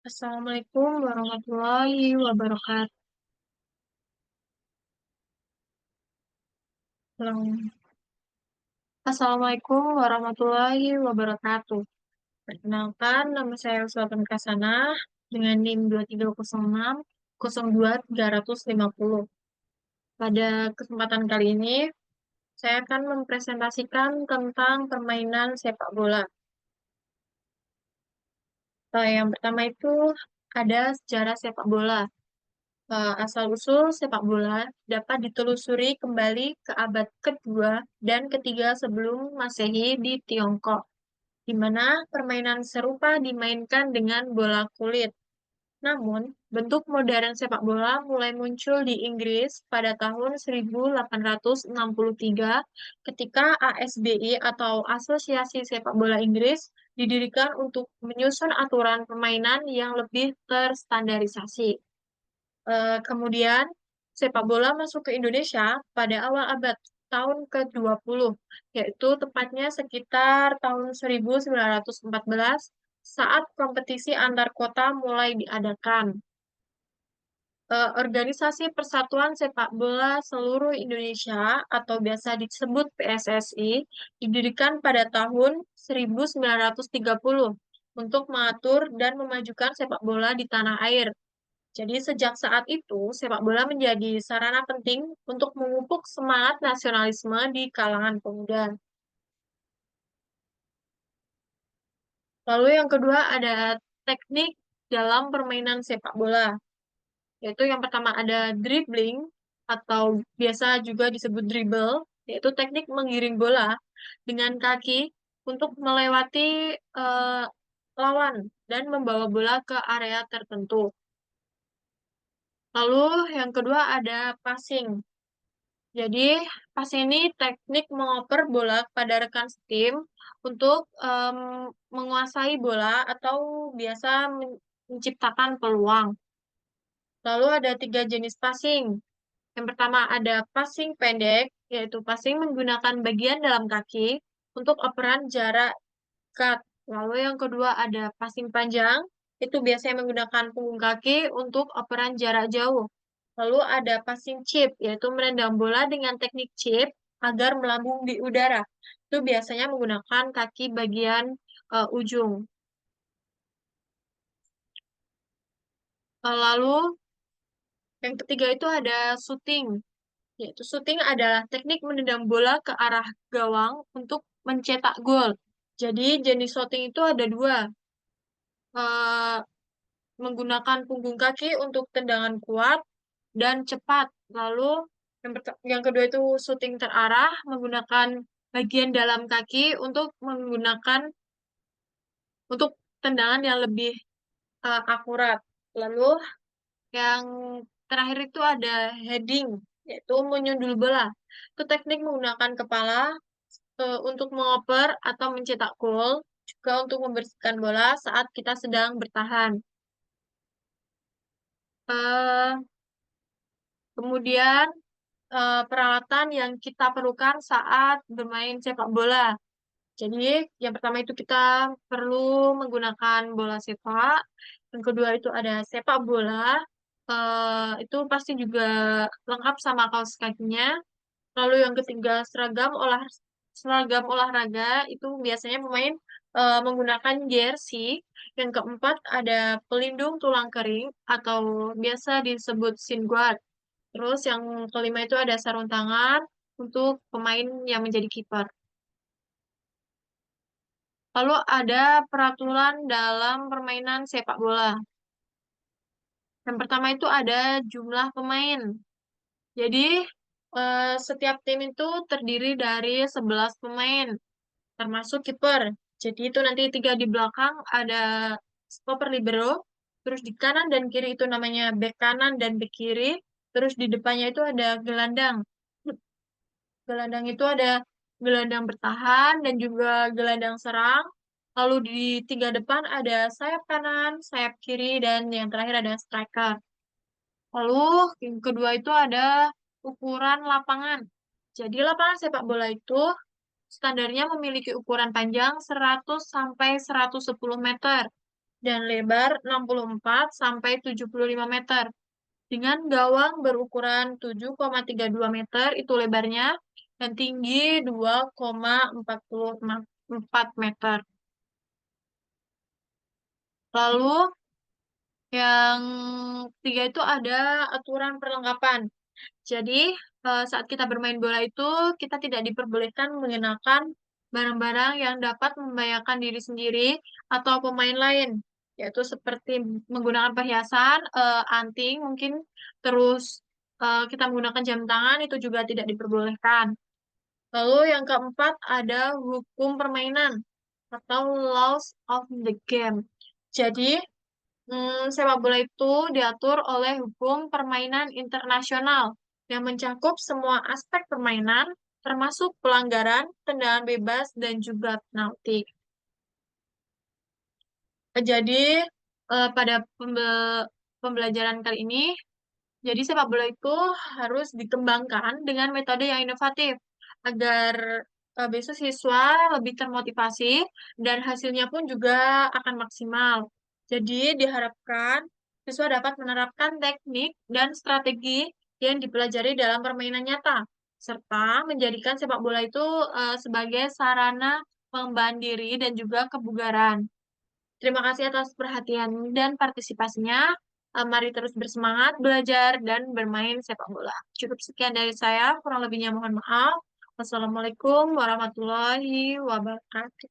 Assalamualaikum warahmatullahi wabarakatuh. Assalamualaikum warahmatullahi wabarakatuh. Perkenalkan, nama saya Sultan Kasanah dengan NIM 2306 02 350. Pada kesempatan kali ini, saya akan mempresentasikan tentang permainan sepak bola. Yang pertama itu ada sejarah sepak bola. Asal-usul sepak bola dapat ditelusuri kembali ke abad kedua dan ketiga sebelum Masehi di Tiongkok, di mana permainan serupa dimainkan dengan bola kulit. Namun, bentuk modern sepak bola mulai muncul di Inggris pada tahun 1863 ketika ASBI atau Asosiasi Sepak Bola Inggris didirikan untuk menyusun aturan permainan yang lebih terstandarisasi. Kemudian, sepak bola masuk ke Indonesia pada awal abad tahun ke-20, yaitu tepatnya sekitar tahun 1914 saat kompetisi antar kota mulai diadakan. Organisasi Persatuan Sepak Bola Seluruh Indonesia atau biasa disebut PSSI didirikan pada tahun 1930 untuk mengatur dan memajukan sepak bola di tanah air. Jadi sejak saat itu, sepak bola menjadi sarana penting untuk memupuk semangat nasionalisme di kalangan pemuda. Lalu yang kedua ada teknik dalam permainan sepak bola, yaitu yang pertama ada dribbling atau biasa juga disebut dribble, yaitu teknik menggiring bola dengan kaki untuk melewati eh, lawan dan membawa bola ke area tertentu. Lalu yang kedua ada passing. Jadi, pas ini teknik mengoper bola pada rekan setim untuk menguasai bola atau biasa menciptakan peluang. Lalu ada tiga jenis passing. Yang pertama ada passing pendek, yaitu passing menggunakan bagian dalam kaki untuk operan jarak dekat. Lalu yang kedua ada passing panjang, itu biasanya menggunakan punggung kaki untuk operan jarak jauh. Lalu ada passing chip, yaitu menendang bola dengan teknik chip agar melambung di udara. Itu biasanya menggunakan kaki bagian ujung. Lalu yang ketiga itu ada shooting, yaitu shooting adalah teknik menendang bola ke arah gawang untuk mencetak gol. Jadi jenis shooting itu ada dua. Eh, Menggunakan punggung kaki untuk tendangan kuat dan cepat. Lalu yang kedua itu shooting terarah menggunakan bagian dalam kaki untuk untuk tendangan yang lebih akurat. Lalu yang terakhir itu ada heading, yaitu menyundul bola. Itu teknik menggunakan kepala untuk mengoper atau mencetak gol, juga untuk membersihkan bola saat kita sedang bertahan. Eh, Kemudian peralatan yang kita perlukan saat bermain sepak bola. Jadi, yang pertama itu kita perlu menggunakan bola sepak. Yang kedua itu ada sepak bola. Itu pasti juga lengkap sama kaos kakinya. Lalu yang ketiga seragam olahraga itu biasanya pemain menggunakan jersey. Yang keempat ada pelindung tulang kering atau biasa disebut shin guard. Terus yang kelima itu ada sarung tangan untuk pemain yang menjadi kiper. Lalu ada peraturan dalam permainan sepak bola. Yang pertama itu ada jumlah pemain. Jadi setiap tim itu terdiri dari 11 pemain, termasuk kiper. Jadi itu nanti tiga di belakang ada stopper libero, terus di kanan dan kiri itu namanya bek kanan dan bek kiri, terus di depannya itu ada gelandang. Gelandang itu ada gelandang bertahan dan juga gelandang serang. Lalu di tiga depan ada sayap kanan, sayap kiri, dan yang terakhir ada striker. Lalu yang kedua itu ada ukuran lapangan. Jadi lapangan sepak bola itu standarnya memiliki ukuran panjang 100 sampai 110 meter. dan lebar 64 sampai 75 meter. Dengan gawang berukuran 7,32 meter itu lebarnya dan tinggi 2,44 meter. Lalu yang ketiga itu ada aturan perlengkapan. Jadi, saat kita bermain bola itu, kita tidak diperbolehkan mengenakan barang-barang yang dapat membahayakan diri sendiri atau pemain lain, yaitu seperti menggunakan perhiasan, anting mungkin, terus kita menggunakan jam tangan itu juga tidak diperbolehkan. Lalu yang keempat ada hukum permainan atau laws of the game. Jadi, sepak bola itu diatur oleh hukum permainan internasional yang mencakup semua aspek permainan, termasuk pelanggaran, tendangan bebas, dan juga penalti. Jadi, pada pembelajaran kali ini, jadi sepak bola itu harus dikembangkan dengan metode yang inovatif agar besok siswa lebih termotivasi dan hasilnya pun juga akan maksimal. Jadi diharapkan siswa dapat menerapkan teknik dan strategi yang dipelajari dalam permainan nyata, serta menjadikan sepak bola itu sebagai sarana pengembangan diri dan juga kebugaran. Terima kasih atas perhatian dan partisipasinya. Mari terus bersemangat, belajar, dan bermain sepak bola. Cukup sekian dari saya, kurang lebihnya mohon maaf. Wassalamualaikum warahmatullahi wabarakatuh.